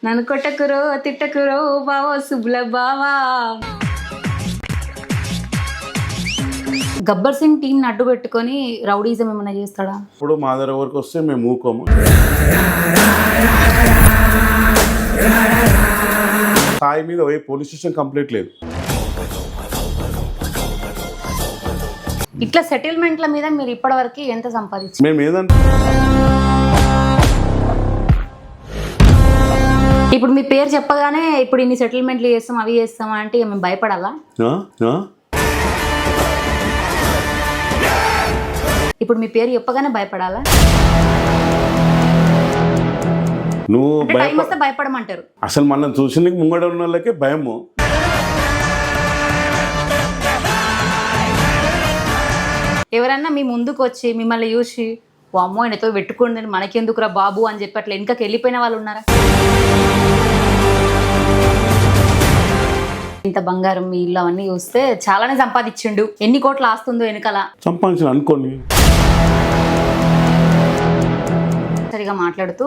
నన్ను కొట్టకురో తిట్టకురో బావో సుబ్బుల బావా. గబ్బర్ సింగ్ టీం అడ్డు పెట్టుకొని రౌడీజం ఏమైనా చేస్తాడా? ఇప్పుడు మా దగ్గర వరకు వస్తే మేము ఊకోము. స్థాయి మీద పోయి పోలీస్ స్టేషన్ కంప్లీట్ లేదు. ఇట్లా సెటిల్మెంట్ల మీద మీరు ఇప్పటివరకు ఎంత సంపాదించారు? మేము ఏదంటే ఇప్పుడు మీ పేరు చెప్పగానే ఇప్పుడు ఇన్ని సెటిల్మెంట్లు చేస్తాం అవి చేస్తాం అంటే మేము భయపడాలా? ఇప్పుడు మీ పేరు చెప్పగానే భయపడాలా? నువ్వు టైం వస్తే భయపడమంటారు. అసలు మనం చూసిన ముంగడ ఉన్న వాళ్ళకే భయము. ఎవరన్నా మీ ముందుకు వచ్చి మిమ్మల్ని చూసి అమ్మో ఆయనతో పెట్టుకోండి మనకెందుకురా బాబు అని చెప్పి అట్లా వెనకకి వెళ్ళిపోయిన వాళ్ళు ఉన్నారా? ఇంత బంగారం మీ ఇల్లు అవన్నీ చూస్తే చాలానే సంపాదించిండు. ఎన్ని కోట్లు ఆస్తుందో వెనకాల సంపాదించిన అనుకోని. సరిగా మాట్లాడుతూ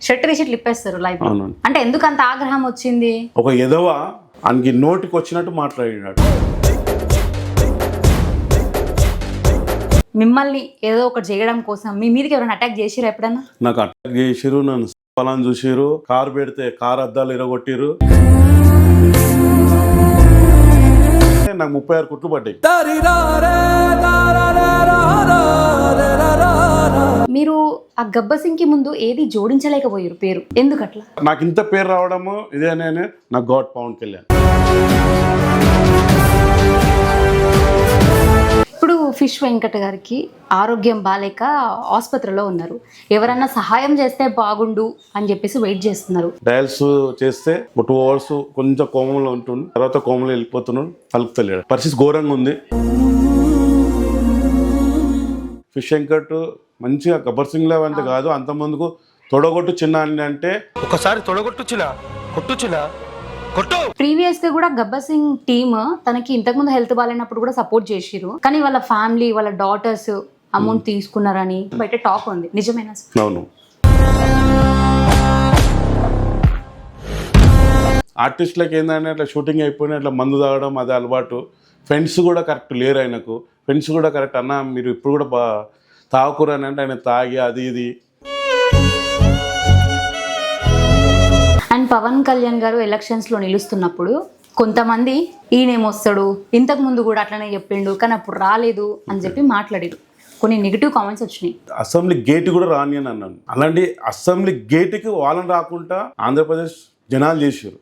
షర్ట్ రీషర్ట్లు ఇప్పేస్తారు లైఫ్. అంటే ఎందుకు అంత ఆగ్రహం వచ్చింది? ఒక ఎదవ ఆయనకి నోటికి వచ్చినట్టు మాట్లాడినాడు. మిమ్మల్ని ఏదో ఒకటి చేయడం కోసం మీ మీదకి ఎవరైనా అటాక్ చేసిరా ఎప్పుడన్నా? నాకు అటాక్ చేసిరు, నన్ను పొలాన్ని చూసిరు, కారు పెడితే కారు అద్దాలు ఇరగొట్టిరు. నాకు 36 కుట్లు పడ్డాయి. మీరు ఆ గబ్బర్ సింగ్ కి ముందు ఏది జోడించలేకపోయారు పేరు, ఎందుకట్లా? నాకు ఇంత పేరు రావడము ఇదేనే నాకు గాడ్ పవన్ కళ్యాణ్. ఇప్పుడు ఫిష్ వెంకట గారికి ఆరోగ్యం బాలేక ఆసుపత్రిలో ఉన్నారు. ఎవరన్నా సహాయం చేస్తే బాగుండు అని చెప్పేసి వెయిట్ చేస్తున్నారు. డయల్స్ చేస్తే 2 అవర్స్ కొంచెం కోమంలో ఉంటుండు, తర్వాత కోమంలో వెళ్ళిపోతున్నాడు, కలుపుతలేడు. పరిస్థితి ఘోరంగా ఉంది. ఫిష్ వెంకట్ మంచిగా గబ్బర్ సింగ్ లాగా అంతే కాదు, అంత ముందుకు తొడగొట్టు చిన్న అని అంటే ఒకసారి తొడగొట్టుచినా కొట్టుచినా కొట్టు. ప్రీవియస్ గా కూడా గబ్బర్ సింగ్ టీమ్ తనకి ఇంతకుముందు హెల్త్ బాగాలేనప్పుడు కూడా సపోర్ట్ చేసిరు. కానీ వాళ్ళ ఫ్యామిలీ వాళ్ళ డాటర్స్ అమౌంట్ తీసుకున్నారని బయట టాక్ ఉంది, నిజమేనా? అవును. ఆర్టిస్టులకి ఏంటంటే అట్లా షూటింగ్ అయిపోయినా అట్లా మందు తాగడం అదే అలవాటు. ఫ్రెండ్స్ కూడా కరెక్ట్ లేరు ఆయనకు. ఫ్రెండ్స్ కూడా కరెక్ట్ అన్న మీరు ఇప్పుడు కూడా తాగుకురా అని అంటే ఆయన తాగి అది ఇది. అండ్ పవన్ కళ్యాణ్ గారు ఎలక్షన్స్ లో నిలుస్తున్నప్పుడు కొంతమంది ఈయనేమొస్తాడు, ఇంతకు ముందు కూడా అట్లనే చెప్పిండు కానీ అప్పుడు రాలేదు అని చెప్పి మాట్లాడారు. కొన్ని నెగిటివ్ కామెంట్స్ వచ్చినాయి. అసెంబ్లీ గేట్ కూడా రాని అని అన్నాను. అలాంటి అసెంబ్లీ గేట్కి వాళ్ళని రాకుండా ఆంధ్రప్రదేశ్ జనాలు చేశారు.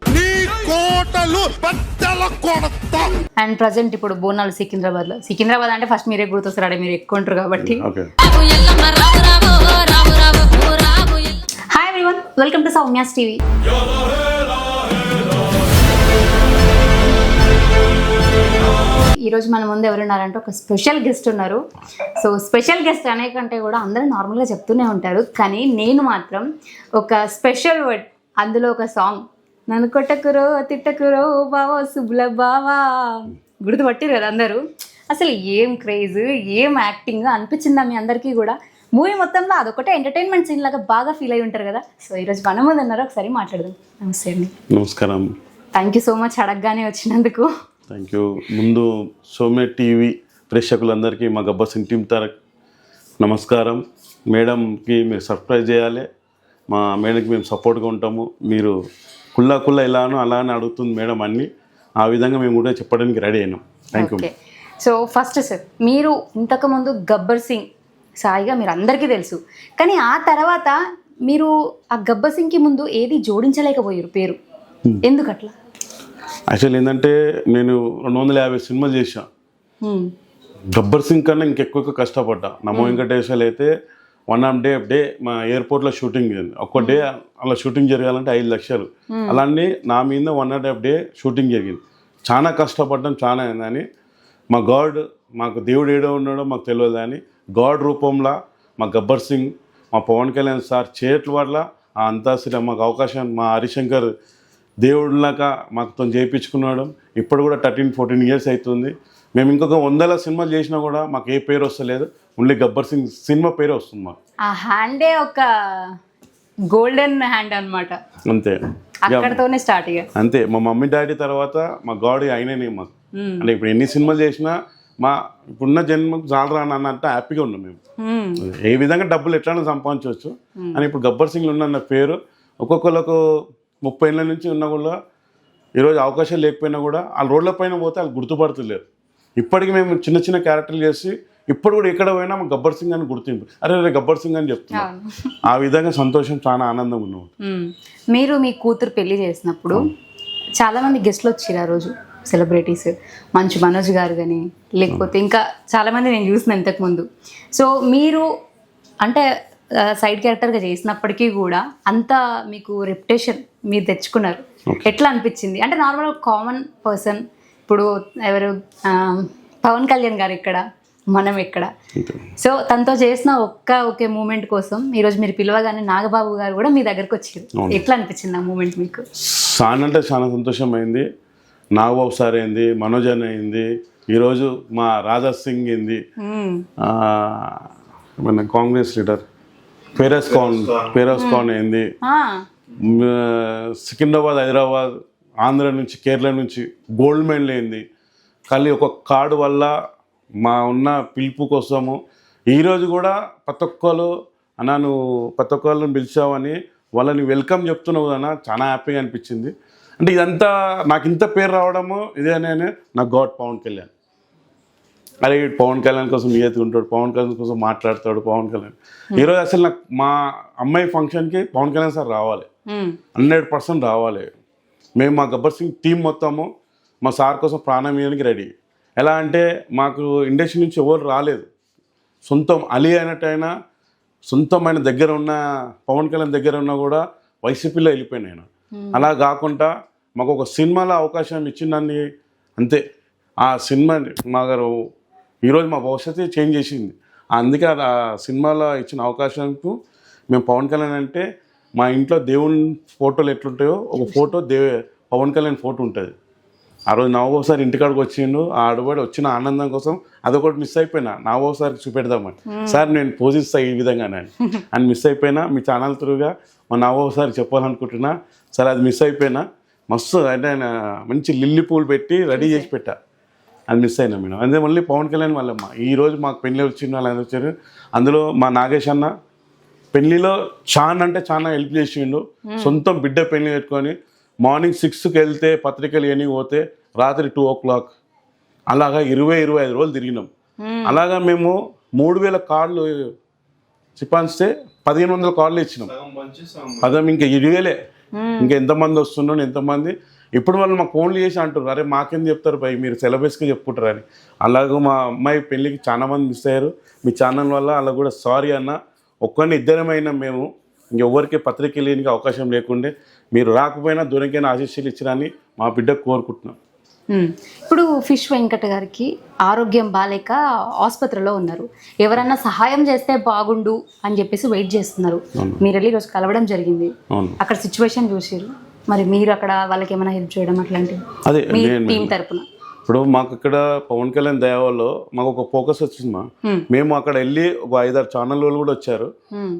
అండ్ ప్రజెంట్ ఇప్పుడు బోనాలు సికింద్రాబాద్ అంటే ఫస్ట్ మీరే గుర్తొస్తారా, మీరు ఎక్కువ ఉంటారు కాబట్టి. Hi everyone, welcome to Soumya's TV. ఈరోజు మన ముందు ఎవరున్నారంటే ఒక స్పెషల్ గెస్ట్ ఉన్నారు. సో స్పెషల్ గెస్ట్ అనే కంటే కూడా అందరూ నార్మల్గా చెప్తూనే ఉంటారు, కానీ నేను మాత్రం ఒక స్పెషల్ వర్డ్, అందులో ఒక సాంగ్ నన్ను కొట్టకురో తిట్టకురో బావో సుబ్బుల బావా. గుర్తుపట్టారు కదా అందరూ. అసలు ఏం క్రేజ్, ఏం యాక్టింగ్ అనిపించిందా మీ అందరికీ కూడా? మూవీ మొత్తంలో అదొకటే ఎంటర్టైన్మెంట్ సీన్ లాగా బాగా ఫీల్ అయి ఉంటారు కదా. సో ఈరోజు మన ముందు ఉన్నారు, ఒకసారి మాట్లాడదాం. నమస్తే అండి. నమస్కారం. థ్యాంక్ యూ సో మచ్ అడగగానే వచ్చినందుకు. Thank you. ముందు సౌమ్య టీవీ ప్రేక్షకులందరికీ మా గబ్బర్ సింగ్ టీం తరఫు నమస్కారం. మేడంకి మీరు సర్ప్రైజ్ చేయాలి, మా మేడంకి మేము సపోర్ట్గా ఉంటాము. మీరు కుల్లా ఇలానో అలానే అడుగుతుంది మేడం అన్నీ, ఆ విధంగా మేము కూడా చెప్పడానికి రెడీ అయినాం. Thank you. So first sir, మీరు ఇంతకుముందు గబ్బర్ సింగ్ సాయిగా మీరు అందరికీ తెలుసు, కానీ ఆ తర్వాత మీరు ఆ గబ్బర్ సింగ్కి ముందు ఏది జోడించలేకపోయారు పేరు, ఎందుకట్లా? యాక్చువల్లీ ఏంటంటే నేను 250 సినిమాలు చేశాను. గబ్బర్ సింగ్ కన్నా ఇంకెక్కువ కష్టపడ్డా. నమో వెంకటేశ్వర అయితే 1.5 డే మా ఎయిర్పోర్ట్లో షూటింగ్ జరిగింది. ఒక్క డే అలా షూటింగ్ జరగాలంటే 5 లక్షలు. అలానే నా మీద 1.5 డే షూటింగ్ జరిగింది. చాలా కష్టపడ్డాం, చాలా అని మా గాడ్, మాకు దేవుడు ఏడో ఉన్నాడో మాకు తెలియదు అని గాడ్ రూపంలో మా గబ్బర్ సింగ్, మా పవన్ కళ్యాణ్ సార్ చేయట్ల వల్ల ఆ అంతాశ్రీ మాకు అవకాశం, మా హరిశంకర్ దేవుడిలాగా మాకుతో చేయించుకున్నాడు. ఇప్పుడు కూడా 13-14 ఇయర్స్ అవుతుంది. మేము ఇంకొక 100 సినిమాలు చేసినా కూడా మాకు ఏ పేరు వస్తలేదు, ఓన్లీ గబ్బర్ సింగ్ సినిమా పేరే వస్తుంది మాకు. ఆ హ్యాండే ఒక గోల్డెన్ హ్యాండ్ అన్నమాట. అంతే అక్కడతోనే స్టార్ట్ ఇక. అంతే. మా మమ్మీ డాడీ తర్వాత మా గాడ్ ఆయననే మాకు. అంటే ఇప్పుడు ఎన్ని సినిమాలు చేసినా మా ఇప్పుడున్న జన్మకు జాలరా అన్నట్టు హ్యాపీగా ఉన్నాం మేము. ఏ విధంగా డబ్బులు ఎట్లా సంపాదించవచ్చు అని ఇప్పుడు గబ్బర్ సింగ్లు ఉన్న పేరు ఒక్కొక్కరికి 30 ఏళ్ళ నుంచి ఉన్నా కూడా ఈరోజు అవకాశం లేకపోయినా కూడా వాళ్ళ రోడ్ల పైన పోతే వాళ్ళు గుర్తుపడుతులేరు. ఇప్పటికీ మేము చిన్న చిన్న క్యారెక్టర్లు చేసి ఇప్పుడు కూడా ఎక్కడ పోయినా మా గబ్బర్ సింగ్ అని గుర్తింపు, అరే గబ్బర్ సింగ్ అని చెప్తున్నాం. ఆ విధంగా సంతోషం, చాలా ఆనందం ఉన్నాం. మీరు మీ కూతురు పెళ్లి చేసినప్పుడు చాలా మంది గెస్ట్లు వచ్చారు ఆ రోజు, సెలబ్రిటీస్, మంచు మనోజ్ గారు కానీ లేకపోతే ఇంకా చాలామంది నేను చూసిన ఇంతకుముందు. సో మీరు అంటే సైడ్ క్యారెక్టర్గా చేసినప్పటికీ కూడా అంత మీకు రెప్యుటేషన్ మీరు తెచ్చుకున్నారు. ఎట్లా అనిపించింది? అంటే నార్మల్ కామన్ పర్సన్, ఇప్పుడు ఎవరు పవన్ కళ్యాణ్ గారు ఇక్కడ, మనం ఇక్కడ. సో తనతో చేసిన ఒకే మూమెంట్ కోసం ఈరోజు మీరు పిలవగానే నాగబాబు గారు కూడా మీ దగ్గరకు వచ్చారు. ఎట్లా అనిపించింది ఆ మూమెంట్ మీకు? అంటే చాలా సంతోషం అయింది. నాగబాబు సార్ అయింది, మనోజ్ అని అయింది, ఈరోజు మా రాజా సింగ్ అయింది, మన కాంగ్రెస్ లీడర్ ఫెరోజ్ ఖాన్ అయింది, సికింద్రాబాద్, హైదరాబాద్, ఆంధ్ర నుంచి, కేరళ నుంచి గోల్డ్ మెడల్ అయింది. కానీ ఒక కార్డు వల్ల మా ఉన్న పిలుపు కోసము ఈరోజు కూడా ప్రతి ఒక్కరు అన్నా నువ్వు ప్రతి ఒక్కళ్ళని పిలిచావని వాళ్ళని వెల్కమ్ చెప్తున్నావు అన్న, చాలా హ్యాపీగా అనిపించింది. అంటే ఇదంతా నాకు ఇంత పేరు రావడము ఇదేనే నా గాడ్ పవన్ కళ్యాణ్. అరే పవన్ కళ్యాణ్ కోసం నియతి ఉంటాడు, పవన్ కళ్యాణ్ కోసం మాట్లాడతాడు పవన్ కళ్యాణ్. ఈరోజు అసలు నాకు మా అమ్మాయి ఫంక్షన్కి పవన్ కళ్యాణ్ సార్ రావాలి, 100% రావాలి. మేము మా గబ్బర్ సింగ్ టీం మొత్తము మా సార్ కోసం ప్రాణం ఇవ్వడానికి రెడీ. ఎలా అంటే మాకు ఇండస్ట్రీ నుంచి ఎవరు రాలేదు, సొంతం అలీ అయినట్టయినా సొంతమైన దగ్గర ఉన్న పవన్ కళ్యాణ్ దగ్గర ఉన్నా కూడా వైసీపీలో వెళ్ళిపోయినాయి. అలా కాకుండా మాకు ఒక సినిమాలో అవకాశం ఇచ్చిందని అంతే. ఆ సినిమా మా గారు ఈరోజు మా భవిష్యత్తు చేంజ్ చేసింది. అందుకే ఆ సినిమాలో ఇచ్చిన అవకాశానికి మేము పవన్ కళ్యాణ్ అంటే మా ఇంట్లో దేవుని ఫోటోలు ఎట్లుంటాయో ఒక ఫోటో పవన్ కళ్యాణ్ ఫోటో ఉంటుంది. ఆ రోజు నాగోసారి ఇంటికాడికి వచ్చిండు, ఆ ఆడబడి వచ్చిన ఆనందం కోసం అదొకటి మిస్ అయిపోయినా, నాగోసారికి చూపెడదామని. సార్ నేను పోజిస్తా ఈ విధంగా అని మిస్ అయిపోయినా. మీ ఛానల్ త్రూగా మా నాగోసారి చెప్పాలనుకుంటున్నా. సరే అది మిస్ అయిపోయినా. మస్తు అంటే ఆయన మంచి లిల్లీ పూలు పెట్టి రెడీ చేసి పెట్టా, అది మిస్ అయినా మేడం. అదే మళ్ళీ పవన్ కళ్యాణ్ వాళ్ళమ్మ ఈరోజు మాకు పెళ్ళి వచ్చిన వాళ్ళు వచ్చారు. అందులో మా నాగేష్ అన్న పెళ్ళిలో చాలా హెల్ప్ చేసిండు. సొంతం బిడ్డ పెళ్ళి పెట్టుకొని మార్నింగ్ 6కి వెళ్తే పత్రికలు ఎన్ని పోతే రాత్రి 2 o'clock అలాగా 20-25 రోజులు తిరిగినాం. అలాగా మేము 3000 కార్డులు చిపాన్స్తే 1500 కార్డులు ఇచ్చినాం. అదే ఇంకా 20,000 ఇంకా ఎంతమంది వస్తున్నాడు ఎంతమంది. ఇప్పుడు వాళ్ళు మాకు ఫోన్లు చేసి అంటారు, అరే మాకేం చెప్తారు పై మీరు సిలబస్కి చెప్పుకుంటారు అని. అలాగే మా అమ్మాయి పెళ్ళికి చాలా మంది మిస్ అయ్యారు. మీ ఛానల్ వల్ల అలా కూడా సారీ అన్న. ఒక్కరిని ఇద్దరమైనా మేము ఇంకెవ్వరికి పత్రిక లేనికి అవకాశం లేకుండే. మీరు రాకపోయినా దూరంకైనా ఆశీస్సులు ఇచ్చిరని మా బిడ్డకు కోరుకుంటున్నాం. ఇప్పుడు ఫిష్ వెంకట గారికి ఆరోగ్యం బాలేక ఆసుపత్రిలో ఉన్నారు. ఎవరన్నా సహాయం చేస్తే బాగుండు అని చెప్పేసి వెయిట్ చేస్తున్నారు. మీరు వెళ్ళి ఈరోజు కలవడం జరిగింది, అక్కడ సిచ్యువేషన్ చూసారు. మరి మీరు అక్కడ వాళ్ళకి ఏమైనా హెల్ప్ చేయడం అట్లాంటివి అదే మీ టీం తరపున? ఇప్పుడు మాకు ఇక్కడ పవన్ కళ్యాణ్ దయావల్లో మాకు ఒక ఫోకస్ వచ్చింది. మేము అక్కడ వెళ్ళి ఒక 5-6 ఛానల్ వాళ్ళు కూడా వచ్చారు.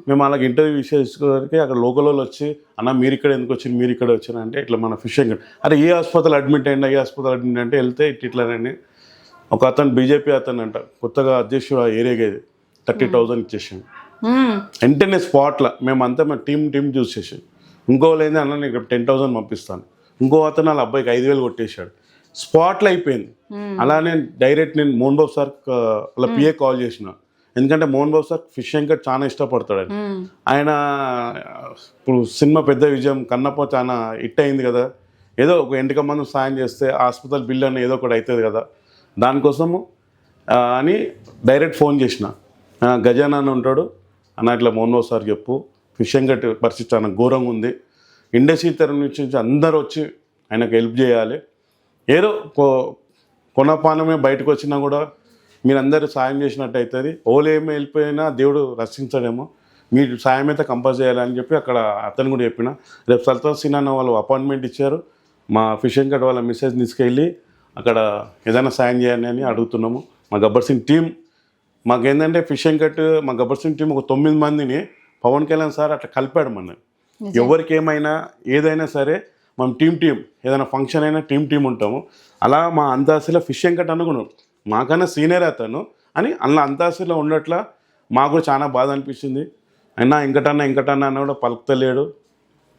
మేము అలాగే ఇంటర్వ్యూ విషయానికి అక్కడ లోకల్ వాళ్ళు వచ్చి అన్న మీరు ఇక్కడ ఎందుకు వచ్చారు, మీరు ఇక్కడ వచ్చారు అంటే ఇట్లా మన ఫిషింగ్ అరే ఏ హాస్పిటల్ అడ్మిట్ అయ్యింది, ఏ హాస్పిటల్ అడ్మిట్ అంటే వెళ్తే ఇట్లానని ఒక అతను బీజేపీ అతను అంట కొత్తగా అధ్యక్షుడు ఆ ఏరియాకి 30,000 ఇచ్చేసాం వెంటనే స్పాట్లో. మేమంతా మా టీం చూసేసాం. ఇంకోళ్ళు ఏంది అన్న నేను 10,000 పంపిస్తాను, ఇంకో అతను వాళ్ళ అబ్బాయికి 5,000 కొట్టేశాడు. స్పాట్లో అయిపోయింది. అలానే డైరెక్ట్ నేను మోహన్ బాబు సార్ వాళ్ళ పిఏ కాల్ చేసిన, ఎందుకంటే మోహన్ బాబు సార్ ఫిష్ వెంకట్ చాలా ఇష్టపడతాడు. ఆయన ఇప్పుడు సినిమా పెద్ద విజయం కన్నప్ప చాలా హిట్ అయింది కదా, ఏదో ఒక ఎంటిక మంది సాయం చేస్తే హాస్పిటల్ బిల్ అని ఏదో ఒకటి అవుతుంది కదా, దానికోసము అని డైరెక్ట్ ఫోన్ చేసిన. గజానా అని ఉంటాడు అన్న, ఇట్లా మోహన్ బాబు సార్ చెప్పు ఫిష్ వెంకట్ పరిస్థితి చాలా ఘోరంగా ఉంది, ఇండస్ట్రీ తరం నుంచి అందరూ వచ్చి ఆయనకు హెల్ప్ చేయాలి. ఏదో కొనపానమే బయటకు వచ్చినా కూడా మీరందరూ సాయం చేసినట్టు అవుతుంది. ఓళ్ళు ఏమి వెళ్ళిపోయినా దేవుడు రక్షించడేమో, మీరు సాయం అయితే కంపల్సరీ చేయాలని చెప్పి అక్కడ అతను కూడా చెప్పిన. రేపు సల్తాన్ సినాన్న వాళ్ళు అపాయింట్మెంట్ ఇచ్చారు. మా ఫిష్ వెంకట్ వాళ్ళ మిస్సెస్ తీసుకెళ్ళి అక్కడ ఏదైనా సాయం చేయాలి అని అడుగుతున్నాము. మా గబ్బర్ సింగ్ టీం మాకేంటంటే ఫిష్ వెంకట్ మా గబ్బర్ సింగ్ టీం ఒక 9 మందిని పవన్ కళ్యాణ్ సార్ అట్లా కలిపాడు మన ఎవరికి ఏమైనా ఏదైనా సరే మనం టీం ఏదైనా ఫంక్షన్ అయినా టీం ఉంటాము. అలా మా అంతాసిలో ఫిష్ వెంకట్ అనుకున్నాం, మాకన్నా సీనియర్ అతను అని అలా అంతాసిలో ఉండట్లా మాకు కూడా చాలా బాధ అనిపించింది. అయినా ఇంకటన్నా అన్న కూడా పలుకుతలేడు.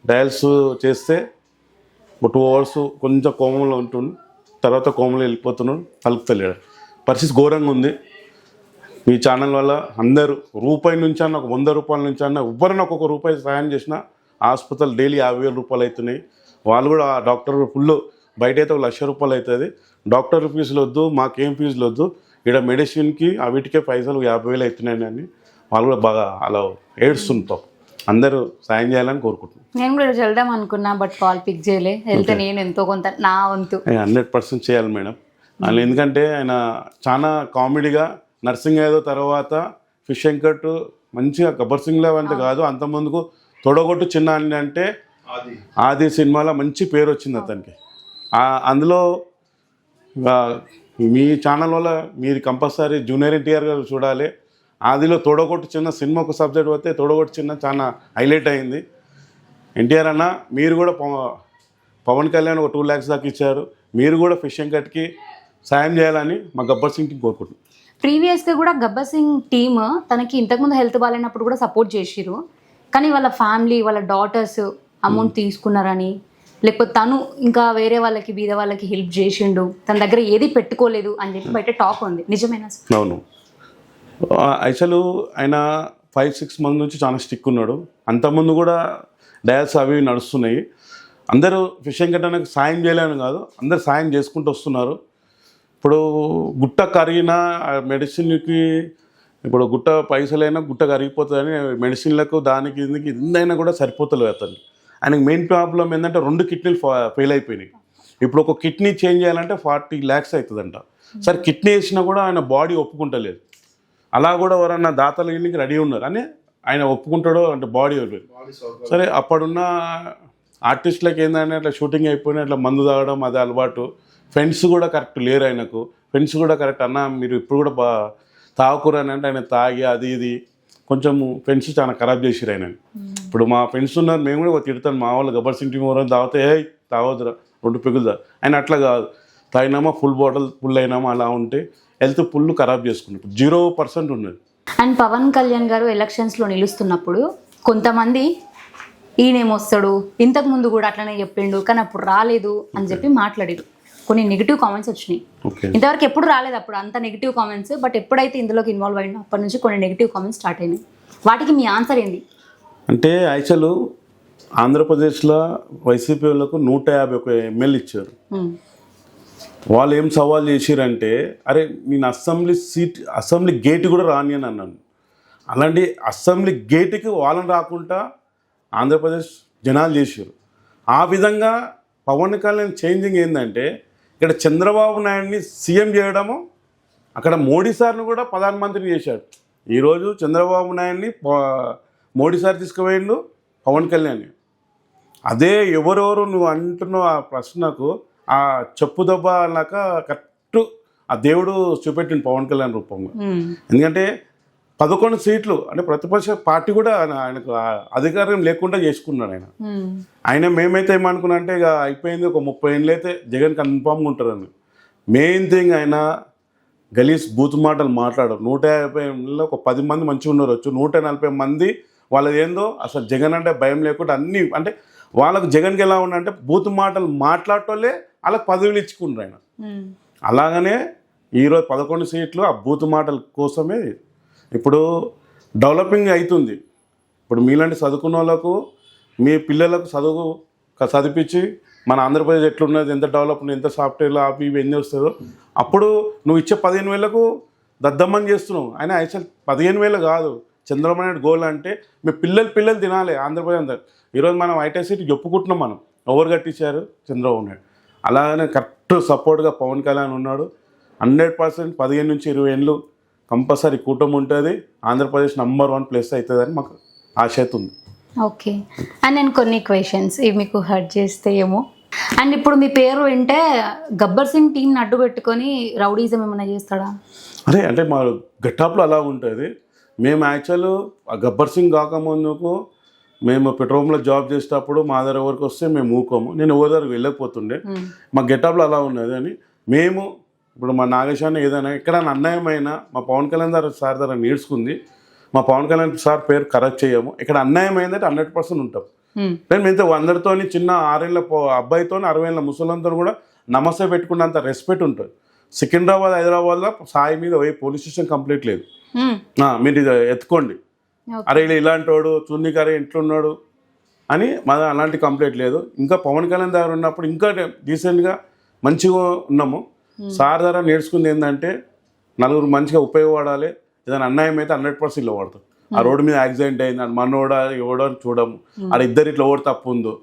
డయల్స్ చేస్తే ఒక 2 hours కొంచెం కోమంలో ఉంటుండు, తర్వాత కోమంలో వెళ్ళిపోతున్నాడు, పలుకుతలేడు. పరిస్థితి ఘోరంగా ఉంది. మీ ఛానల్ వల్ల అందరూ రూపాయి నుంచి అన్న, ఒక 100 రూపాయల నుంచి అన్న ఎవరైనా ఒక్కొక్క రూపాయి సాయం చేసినా హాస్పిటల్ డైలీ 50,000 రూపాయలు అవుతున్నాయి. వాళ్ళు కూడా ఆ డాక్టర్ ఫుల్ బయట అయితే 1,00,000 రూపాయలు అవుతుంది. డాక్టర్ ఫీజులు వద్దు, మాకేం ఫీజులు వద్దు, ఇక్కడ మెడిసిన్కి వీటికే పైసలు 50,000 అవుతున్నాయని అని వాళ్ళు కూడా బాగా అలా ఏడుస్తుంటాం. అందరూ సాయం చేయాలని కోరుకుంటున్నాం. నేను కూడా ఈరోజు వెళ్దాం అనుకున్నా, బట్ కాల్ పిక్ చేయలే. వెళ్తే నేను ఎంతో కొంత నా వంతు 100% చేయాలి మేడం. వాళ్ళు ఎందుకంటే ఆయన చాలా కామెడీగా నర్సింగ్ ఏదో తర్వాత ఫిష్ వెంకట్ మంచిగా గబ్బర్ సింగ్ లాగా అంటే కాదు, అంత ముందుకు తొడగొట్టు చిన్న అంటే ఆది సినిమాలో మంచి పేరు వచ్చింది అతనికి. అందులో మీ ఛానల్ వల్ల మీరు కంపల్సరీ జూనియర్ ఎన్టీఆర్ గారు చూడాలి. ఆదిలో తొడగొట్టు చిన్న సినిమాకు సబ్జెక్ట్ వస్తే తొడగొట్టు చిన్న చాలా హైలైట్ అయింది. ఎన్టీఆర్ అన్న మీరు కూడా పవన్ కళ్యాణ్ ఒక 2 lakhs దాకా ఇచ్చారు, మీరు కూడా ఫిష్ వెంకట్కి సాయం చేయాలని మా గబ్బర్ సింగ్ టీం కోరుకుంటున్నాం. ప్రీవియస్గా కూడా గబ్బర్ సింగ్ టీమ్ తనకి ఇంతకుముందు హెల్త్ బాగాలేనప్పుడు కూడా సపోర్ట్ చేసిరు, కానీ వాళ్ళ ఫ్యామిలీ వాళ్ళ డాటర్స్ అమౌంట్ తీసుకున్నారని, లేకపోతే తను ఇంకా వేరే వాళ్ళకి బీద వాళ్ళకి హెల్ప్ చేసిండు, తన దగ్గర ఏది పెట్టుకోలేదు అని చెప్పి బయట టాక్ ఉంది. నిజమేనా? అవును, అసలు ఆయన 5-6 months నుంచి చాలా స్టిక్ ఉన్నాడు. అంతకుముందు కూడా డయాల్స్ అవి నడుస్తున్నాయి. అందరూ ఫిష్ వెంకట్ అనేది సాయం చేయలేని కాదు, అందరు సాయం చేసుకుంటూ వస్తున్నారు. ఇప్పుడు గుట్ట కరిగిన మెడిసిన్కి, ఇప్పుడు గుట్ట పైసలైనా గుట్ట కరిగిపోతుందని మెడిసిన్లకు దానికి దీనికి ఎందైనా కూడా సరిపోతలేదు అతనికి. ఆయనకి మెయిన్ ప్రాబ్లం ఏంటంటే 2 కిడ్నీలు ఫెయిల్ అయిపోయినాయి. ఇప్పుడు ఒక కిడ్నీ చేంజ్ చేయాలంటే 40 lakhs అవుతుందంట. సరే కిడ్నీ వేసినా కూడా ఆయన బాడీ ఒప్పుకుంటలేదు. అలా కూడా ఎవరన్నా దాతలు ఇళ్ళకి రెడీ ఉన్నారు అని ఆయన ఒప్పుకుంటాడో అంటే బాడీ సరే. అప్పుడున్న ఆర్టిస్టులకు ఏంటంటే అట్లా షూటింగ్ అయిపోయినా అట్లా మందు తాగడం అది అలవాటు. ఫ్రెండ్స్ కూడా కరెక్ట్ లేరు ఆయనకు. ఫ్రెండ్స్ కూడా కరెక్ట్ అన్న మీరు ఇప్పుడు కూడా తాగుకురు అని అంటే ఆయన తాగి అది ఇది కొంచెం ఫ్రెండ్స్ చాలా ఖరాబ్ చేసిరు ఆయన. ఇప్పుడు మా ఫ్రెండ్స్ ఉన్నారు, మేము కూడా తిడతాను మా వాళ్ళు గబ్బర్ సింగ్ టీం ఎవరైనా తాగితే తాగొద్దురా 2 పెగులుదా. ఆయన అట్లా కాదు, తాగినామా ఫుల్ బాటిల్ ఫుల్ అయినామా అలా ఉంటే హెల్త్ ఫుల్ ఖరాబ్ చేసుకున్నట్టు 0% ఉన్నది. అండ్ పవన్ కళ్యాణ్ గారు ఎలక్షన్స్లో నిలుస్తున్నప్పుడు కొంతమంది ఈయనేమొస్తాడు, ఇంతకు ముందు కూడా అట్లనే చెప్పిండు కానీ అప్పుడు రాలేదు అని చెప్పి మాట్లాడారు. కొన్ని నెగిటివ్ కామెంట్స్ వచ్చినాయి. ఇంతవరకు ఎప్పుడు రాలేదు అప్పుడు అంత నెగిటివ్ కామెంట్స్, బట్ ఎప్పుడైతే ఇందులోకి ఇన్వాల్వ్ అయినా అప్పటి నుంచి కొన్ని నెగిటివ్ కామెంట్స్ స్టార్ట్ అయినాయి. వాటికి మీ ఆన్సర్ ఏంది? అంటే యాక్చువల్ ఆంధ్రప్రదేశ్లో వైసీపీ వాళ్ళకు 151 ML ఇచ్చారు. వాళ్ళు ఏం సవాల్ చేసిరంటే, అరే నేను అసెంబ్లీ గేట్ కూడా రాని అని అన్నాను. అలాంటి అసెంబ్లీ గేట్కి వాళ్ళని రాకుండా ఆంధ్రప్రదేశ్ జనాలు చేశారు. ఆ విధంగా పవన్ కళ్యాణ్ చేంజింగ్ ఏంటంటే, ఇక్కడ చంద్రబాబు నాయుడిని సీఎం చేయడము, అక్కడ మోడీ సార్ని కూడా ప్రధానమంత్రిని చేశాడు. ఈరోజు చంద్రబాబు నాయుడిని మోడీ సార్ తీసుకుపోయిండు పవన్ కళ్యాణ్. అదే ఎవరెవరు నువ్వు అంటున్నావు ఆ ప్రశ్నకు ఆ చెప్పు దెబ్బ అన్నాక కరెక్ట్ ఆ దేవుడు చూపెట్టిండు పవన్ కళ్యాణ్ రూపంలో. ఎందుకంటే 11 సీట్లు అంటే ప్రతిపక్ష పార్టీ కూడా ఆయనకు అధికారం లేకుండా చేసుకున్నాడు ఆయన. మేమైతే ఏమనుకున్నా అంటే ఇక అయిపోయింది, ఒక 30 ఏళ్ళు అయితే జగన్ కన్ఫామ్గా ఉంటారని. మెయిన్ థింగ్ ఆయన గలీస్ బూత్ మాటలు మాట్లాడరు. 150లో ఒక 10 మంది మంచిగా ఉన్నారు, 140 మంది వాళ్ళది ఏందో అసలు జగన్ అంటే భయం లేకుండా అన్నీ అంటే వాళ్ళకు జగన్కి ఎలా ఉండంటే బూత్ మాటలు మాట్లాడటోళ్ళే వాళ్ళకి పదవులు ఇచ్చుకుంటారు ఆయన. అలాగనే ఈరోజు 11 సీట్లు ఆ బూత్ మాటల కోసమే. ఇప్పుడు డెవలపింగ్ అవుతుంది. ఇప్పుడు మీలాంటి చదువుకున్న వాళ్ళకు మీ పిల్లలకు చదివించి మన ఆంధ్రప్రదేశ్ ఎట్లున్నది, ఎంత డెవలప్ ఉన్నది, ఎంత సాఫ్ట్వేర్లు అవి ఇవి ఎన్ని వస్తుందో, అప్పుడు నువ్వు ఇచ్చే 15,000కు దద్దమ్మని చేస్తున్నావు. ఆయన యాక్చువల్ 15,000 కాదు చంద్రబాబు నాయుడు గోల్ అంటే మీ పిల్లలు తినాలి ఆంధ్రప్రదేశ్ అంతా. ఈరోజు మనం ఐటీ సీట్ చెప్పుకుంటున్నాం, మనం ఎవరు కట్టించారు చంద్రబాబు నాయుడు. అలాగనే కరెక్ట్ సపోర్ట్గా పవన్ కళ్యాణ్ ఉన్నాడు. 100% 15 నుంచి 20 ఏళ్ళు కంపల్సరీ కూటమి ఉంటుంది, ఆంధ్రప్రదేశ్ నంబర్ 1 ప్లేస్ అవుతుందని మాకు ఆశ అవుతుంది. ఓకే. అండ్ నేను కొన్ని క్వశ్చన్స్ ఇవి మీకు హర్ట్ చేస్తే ఏమో. అండ్ ఇప్పుడు మీ పేరు వింటే గబ్బర్ సింగ్ టీంని అడ్డు పెట్టుకొని రౌడీజం ఏమైనా చేస్తాడా? అదే అంటే మా గెటప్లో అలా ఉంటుంది. మేము యాక్చువల్ గబ్బర్ సింగ్ కాకముందుకు మేము పెట్రోల్లో జాబ్ చేసేటప్పుడు మా దగ్గర ఎవరికి వస్తే మేము ఊకోము, నేను ఎవరి దగ్గరకు వెళ్ళకపోతుండే, మా గెటప్లో అలా ఉన్నది అని మేము ఇప్పుడు మా నాగేశాన్ని ఏదైనా ఎక్కడైనా అన్యాయమైనా మా పవన్ కళ్యాణ్ సార్ దగ్గర నేర్చుకుంది, మా పవన్ కళ్యాణ్ సార్ పేరు కరెక్ట్ చేయము, ఇక్కడ అన్యాయం అయిందంటే 100% ఉంటాం. మేము ఇంత అందరితో చిన్న 6 ఏళ్ళ అబ్బాయితో 60 ఏళ్ళ ముసలంతో కూడా నమస్తే పెట్టుకున్నంత రెస్పెక్ట్ ఉంటుంది. సికింద్రాబాద్ హైదరాబాద్లో సాయి మీద పోలీస్ స్టేషన్ కంప్లీట్ లేదు. మీరు ఇది ఎత్తుకోండి, అరే ఇలాంటి వాడు చూన్నికరే ఇంట్లున్నాడు అని మన అలాంటి కంప్లైంట్ లేదు. ఇంకా పవన్ కళ్యాణ్ దగ్గర ఉన్నప్పుడు ఇంకా డీసెంట్గా మంచిగా ఉన్నాము. సార్ దగ్గర నేర్చుకుంది ఏంటంటే నలుగురు మంచిగా ఉపయోగపడాలి, ఏదైనా అన్యాయం అయితే 100% ఇలా వాడతాం. ఆ రోడ్డు మీద యాక్సిడెంట్ అయింది, అది మనోడా ఎవడో అని చూడము, ఆడ ఇద్దరు ఇట్లా ఓడి తప్పు ఉందో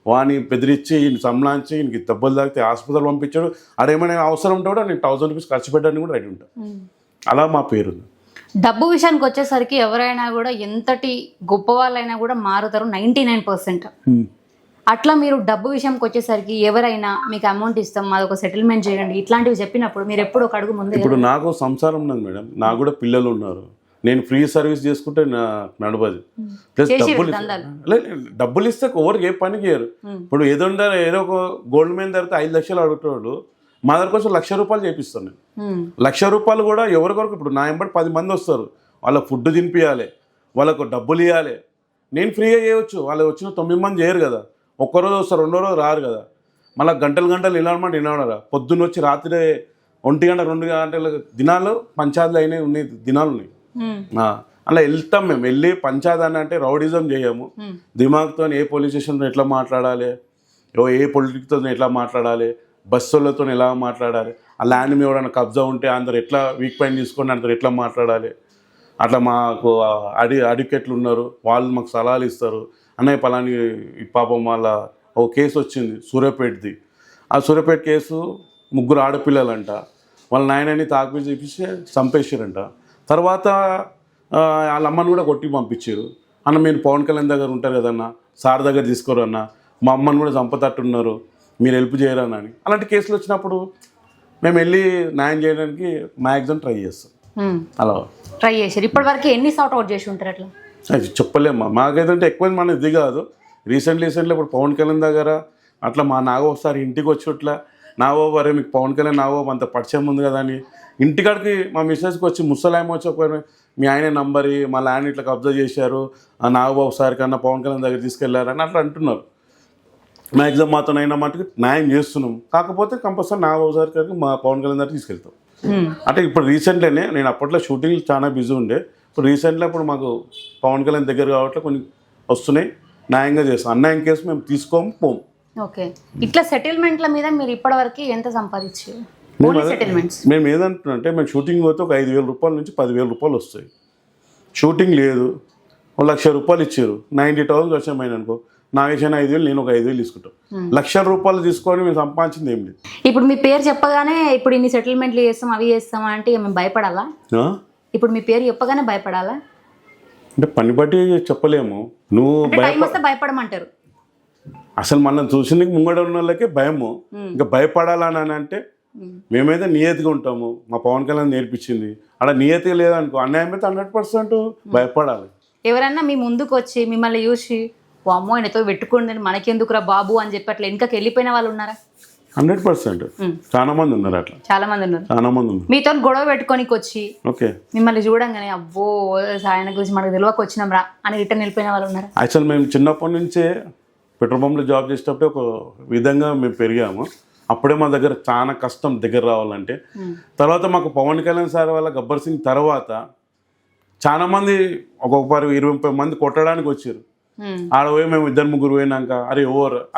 వాని బెదిరించి ఈయన సంలాంచి ఈయనకి దెబ్బలు తాగితే హాస్పిటల్ పంపించాడు, ఆడేమైనా అవసరం ఉంటే కూడా నేను 1000 రూపీస్ ఖర్చు పెట్టడానికి కూడా రెడీ ఉంటాను. అలా మా పేరు. డబ్బు విషయానికి వచ్చేసరికి ఎవరైనా కూడా ఎంతటి గొప్ప వాళ్ళైనా కూడా మారుతారు 99%. అట్లా మీరు డబ్బు విషయంకి వచ్చేసరికి ఎవరైనా మీకు అమౌంట్ ఇస్తాం అదొక సెటిల్మెంట్ చేయండి ఇట్లాంటివి చెప్పినప్పుడు మీరు ఎప్పుడు ఒక అడుగు ముందు? ఇప్పుడు నాకు సంసారం ఉన్నది మేడం, నాకు కూడా పిల్లలు ఉన్నారు, నేను ఫ్రీ సర్వీస్ చేసుకుంటే నడవదు. ప్లస్ డబ్బులు ఇస్తే ఎవరికి ఏ పని చేయరు. ఇప్పుడు ఏదో ఒక గోల్డ్ మీద ధరితే 5 లక్షలు అడుగుతాడు, మా దగ్గర కోసం 1,00,000 రూపాయలు చేపిస్తాను నేను. 1,00,000 రూపాయలు కూడా ఎవరికొరకు, ఇప్పుడు నా ఎంబడి 10 మంది వస్తారు, వాళ్ళకి ఫుడ్ తినిపించాలి, వాళ్ళకు డబ్బులు ఇవ్వాలి, నేను ఫ్రీగా చేయవచ్చు. వాళ్ళు వచ్చిన 9 మంది చేయరు కదా, ఒక్కరోజు వస్తారు, 2వ రోజు రారు కదా, మళ్ళీ గంటలు వినాలన్నమాట వినవడరా. పొద్దున్న వచ్చి రాత్రి 1 గంట 2 గంటల దినాలు పంచాయతీలు అయినాయి ఉన్నాయి, దినాలు ఉన్నాయి. అలా వెళ్తాం మేము. వెళ్ళి పంచాయతీ అంటే రౌడిజం చేయము, దిమాగ్తో ఏ పోలీస్ స్టేషన్తో ఎట్లా మాట్లాడాలి, ఏ పొలిటిక్తో ఎట్లా మాట్లాడాలి, బస్సులతో ఎలా మాట్లాడాలి, ఆ ల్యాండ్ మీద ఎవరైనా కబ్జా ఉంటే అందరు ఎట్లా వీక్ పాయింట్ తీసుకొని అందరు ఎట్లా మాట్లాడాలి, అట్లా మాకు అడ్వకేట్లు ఉన్నారు, వాళ్ళు మాకు సలహాలు ఇస్తారు. అన్నయ్య పలాని పాపం వాళ్ళ ఓ కేసు వచ్చింది సూర్యాపేటది, ఆ సూర్యాపేట కేసు 3 ఆడపిల్లలంట, వాళ్ళ నాయనని తాకి చూపించి చంపేసారంట. తర్వాత వాళ్ళ అమ్మని కూడా కొట్టి పంపించారు. అన్న మీరు పవన్ కళ్యాణ్ దగ్గర ఉంటారు కదన్న, సార్ దగ్గర తీసుకోరు అన్న, మా అమ్మని కూడా చంపతట్టున్నారు, మీరు హెల్ప్ చేయరని అని. అలాంటి కేసులు వచ్చినప్పుడు మేము వెళ్ళి న్యాయం చేయడానికి మ్యాక్సిమం ట్రై చేస్తాం. అలా ట్రై చేశారు. ఇప్పటివరకు ఎన్ని సార్ట్ అవుట్ చేసి ఉంటారు అట్లా? అది చెప్పలేమ్మా, మాకైతే ఎక్కువ మన ఇది కాదు. రీసెంట్లీ ఇప్పుడు పవన్ కళ్యాణ్ దగ్గర అట్లా మా నాగబాబు ఒకసారి ఇంటికి వచ్చి ఇట్లా నాగబాబు అరే మీకు పవన్ కళ్యాణ్ నాగబాబు అంత పరిచయం ఉంది కదా అని ఇంటికాడికి మా మిస్సెస్కి వచ్చి ముసలాయమ వచ్చి ఒక మీ ఆయన నంబరి మా ల్యాండ్ ఇట్లా కబ్జా చేశారు, ఆ నాగబాబు సార్ కన్నా పవన్ కళ్యాణ్ దగ్గర తీసుకెళ్లారని అట్లా అంటున్నారు. మ్యాక్సిమం మాతో అయినా మటుకు న్యాయం చేస్తున్నాం. కాకపోతే కంపల్సరీ నాగబాబు సార్ గారికి మా పవన్ కళ్యాణ్ దగ్గర తీసుకెళ్తాం. అంటే ఇప్పుడు రీసెంట్లీనే నేను అప్పట్లో షూటింగ్ చాలా బిజీ ఉండే, ఇప్పుడు రీసెంట్గా ఇప్పుడు మాకు పవన్ కళ్యాణ్ దగ్గర కాబట్టి కొన్ని వస్తున్నాయి, న్యాయంగా చేస్తాం. అన్యాయం కేసు మేము తీసుకోము పోము. ఓకే, ఇట్లా సెటిల్మెంట్ల మీద మీరు ఇప్పటివరకు ఎంత సంపాదించారు? మేము ఏదంటున్నా అంటే మేము షూటింగ్ పోతే ఒక 5,000 రూపాయల నుంచి 10,000 రూపాయలు వస్తాయి. షూటింగ్ లేదు, 1,00,000 రూపాయలు ఇచ్చారు, 90,000 వచ్చామైనా అనుకో, నాగేశాన్ని 5,000 నేను ఒక 5,000 తీసుకుంటాం. 1,00,000 రూపాయలు తీసుకొని మేము సంపాదించింది ఏం లేదు. ఇప్పుడు మీ పేరు చెప్పగానే ఇప్పుడు ఇన్ని సెటిల్మెంట్లు చేస్తాం అవి చేస్తాం అంటే మేము భయపడాలా? ఇప్పుడు మీ పేరు చెప్పగానే భయపడాలా? అంటే పని బట్టి చెప్పలేము. నువ్వు భయపడమంటారు అసలు మనం చూసిన ముంగడ ఉన్న వాళ్ళకే భయము, ఇంకా భయపడాలని అంటే మేమైతే నియతిగా ఉంటాము. మా పవన్ కళ్యాణ్ నేర్పించింది, అలా నియతిగా లేదనుకో అన్యాయం అయితే 100% భయపడాలి. ఎవరన్నా మీ ముందుకు వచ్చి మిమ్మల్ని చూసి అమ్మో ఆయనతో పెట్టుకోండి మనకెందుకురా బాబు అని చెప్పి అట్లా వెనకకి వెళ్ళిపోయిన వాళ్ళు ఉన్నారా? 100% చాలా మంది ఉన్నారు, అట్లా చాలా మంది ఉన్నారు. చాలా మంది ఉన్నారు మీతో గొడవ పెట్టుకోనికి వచ్చి మిమ్మల్ని చూడంగానే అబ్బో ఆయన గురించి మనకు తెలియక వచ్చినాం రా అని రిటర్న్ వెళ్ళిపోయిన వాళ్ళు ఉన్నారు. యాక్చువల్ మేము చిన్నప్పటి నుంచే పెట్రోల్ పంప్లో జాబ్ చేసేటప్పుడు ఒక విధంగా మేము పెరిగాము. అప్పుడే మా దగ్గర చాలా కష్టం దగ్గర రావాలంటే. తర్వాత మాకు పవన్ కళ్యాణ్ సార్ వాళ్ళ గబ్బర్ సింగ్ తర్వాత చాలా మంది ఒక్కొక్క 20-30 మంది కొట్టడానికి వచ్చారు. ఆడ పోయి మేము 2-3 పోయినాక అరే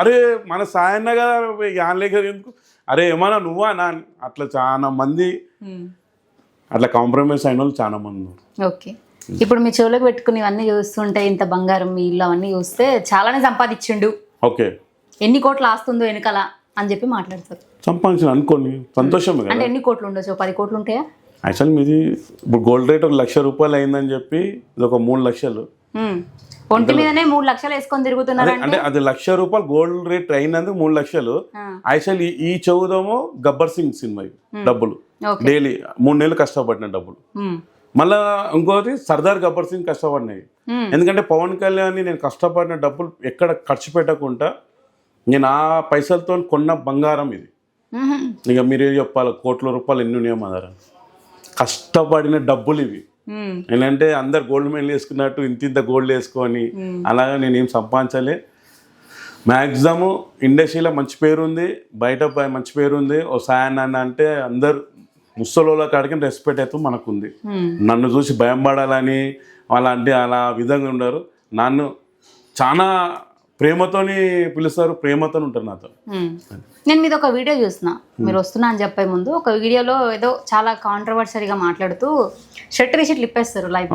అరే మన సాయన్న కదా యాన్లేక ఎందుకు, అరే ఏమన్నా నువ్వా నా, అట్లా చాలా మంది అట్లా కాంప్రమైజ్ అయిన వాళ్ళు చాలా మంది ఉన్నారు. ఓకే, ఇప్పుడు మీ చెవులకు పెట్టుకుని ఇవన్నీ చూస్తుంటే ఇంత బంగారం మీ ఇల్లు అవన్నీ చూస్తే చాలానే సంపాదించిండు, ఓకే ఎన్ని కోట్లు ఆస్తుందో వెనకాల అని చెప్పి మాట్లాడతారు. సంపాదించిన అనుకోని సంతోషమే. అంటే ఎన్ని కోట్లు ఉండొచ్చు? 10 కోట్లు ఉంటాయా? యాక్చువల్ మీది ఇప్పుడు గోల్డ్ రేట్ 1,00,000 రూపాయలు అయిందని చెప్పి ఇది ఒక 3 లక్షలు ఒంటి మీదనే 3 లక్షలు వేసుకొని తిరుగుతున్నారు. అంటే అది 1,00,000 రూపాయలు గోల్డ్ రేట్ అయినందుకు 3 లక్షలు. యాక్చువల్ ఈ చదువుదామో గబ్బర్ సింగ్ సినిమా డబ్బులు డైలీ 3 నెలలు కష్టపడిన డబ్బులు. మళ్ళా ఇంకోటి సర్దార్ గబ్బర్ సింగ్ కష్టపడినాయి. ఎందుకంటే పవన్ కళ్యాణ్ నేను కష్టపడిన డబ్బులు ఎక్కడ ఖర్చు పెట్టకుండా నేను ఆ పైసలతో కొన్న బంగారం ఇది. ఇక మీరే చెప్పాలి, కోట్ల రూపాయలు ఎన్ని ఉన్నాయో మా దగ్గర. కష్టపడిన డబ్బులు ఇవి. ఏంటంటే అందరు గోల్డ్ మెడల్ వేసుకున్నట్టు ఇంత గోల్డ్ వేసుకొని అలాగా నేనేం సంపాదించలే. మ్యాక్సిమం ఇండస్ట్రీలో మంచి పేరు ఉంది, బయట మంచి పేరు ఉంది. ఓ సాయన్ అన్న అంటే అందరు ముసలోళ్ళ కాడికి రెస్పెక్ట్ అయితే మనకుంది. నన్ను చూసి భయం పడాలని వాళ్ళంటే అలా విధంగా ఉండరు. నన్ను చాలా ప్రేమతోని పిలుస్తారు, ప్రేమతో ఉంటారు నాతో. నేను మీద ఒక వీడియో చూసిన, మీరు వస్తున్నా అని చెప్పే ముందు ఒక వీడియోలో ఏదో చాలా కాంట్రవర్సరీగా మాట్లాడుతూ షర్ట్ రీషర్ట్లు ఇప్పేస్తారు లైవ్.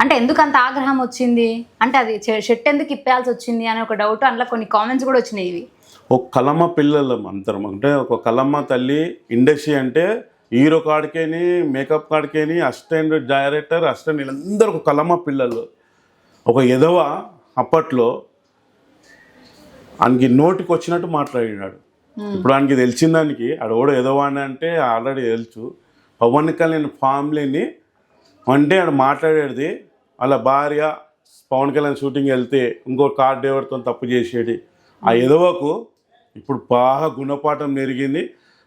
అంటే ఎందుకు అంత ఆగ్రహం వచ్చింది, అంటే అది షర్ట్ ఎందుకు ఇప్పేయాల్సి వచ్చింది అనే ఒక డౌట్, అందులో కొన్ని కామెంట్స్ కూడా వచ్చినాయి. ఇవి ఒక కలమ్మ పిల్లలు అంతరం, అంటే ఒక కలమ్మ తల్లి. ఇండస్ట్రీ అంటే హీరో కాడికేని, మేకప్ కాడికేని, అసిస్టెంట్ డైరెక్టర్, అసిస్టెంట్ వీళ్ళందరూ ఒక కలమ్మ పిల్లలు. ఒక ఎదవ అప్పట్లో ఆయనకి నోటికి వచ్చినట్టు మాట్లాడినాడు. ఇప్పుడు ఆయనకి తెలిసిన దానికి ఆడోడు ఎదవాని అంటే ఆల్రెడీ తెలుసు. పవన్ కళ్యాణ్ ఫ్యామిలీని అంటే ఆడు మాట్లాడేది వాళ్ళ భార్య పవన్ కళ్యాణ్ షూటింగ్ వెళ్తే ఇంకో కార్ డ్రైవర్తో తప్పు చేసేది. ఆ ఎదవకు ఇప్పుడు బాగా గుణపాఠం పెరిగింది.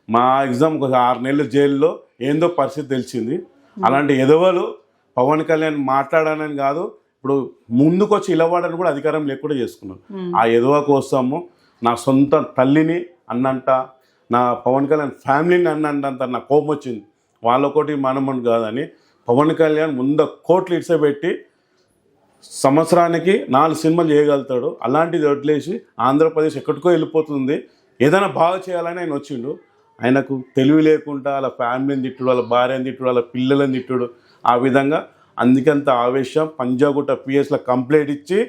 మా ఎగ్జామ్ ఒక 6 నెలలు జైల్లో ఏందో పరిస్థితి తెలిసింది. అలాంటి ఎదవలు పవన్ కళ్యాణ్ మాట్లాడానని కాదు, ఇప్పుడు ముందుకు వచ్చి ఇలవాడని కూడా అధికారం లేకుండా చేసుకున్నారు. ఆ ఎదవ కోసము నా సొంత తల్లిని అన్నంట, నా పవన్ కళ్యాణ్ ఫ్యామిలీని అన్నంత నా కోపం వచ్చింది. వాళ్ళొకటి మనమని కాదని పవన్ కళ్యాణ్ కోట్లు ఇడ్సబెట్టి సంవత్సరానికి 4 సినిమాలు చేయగలుగుతాడు. అలాంటిది వదిలేసి ఆంధ్రప్రదేశ్ ఎక్కడికో వెళ్ళిపోతుంది, ఏదైనా బాగా చేయాలని ఆయన వచ్చిండు. ఆయనకు తెలివి లేకుండా వాళ్ళ ఫ్యామిలీని తిట్టుడు, వాళ్ళ భార్యని తిట్టుడు, వాళ్ళ పిల్లలని తిట్టుడు. ఆ విధంగా అందుకంత ఆవేశం. పంజాగుట్ట పిఎస్లో కంప్లైంట్ ఇచ్చి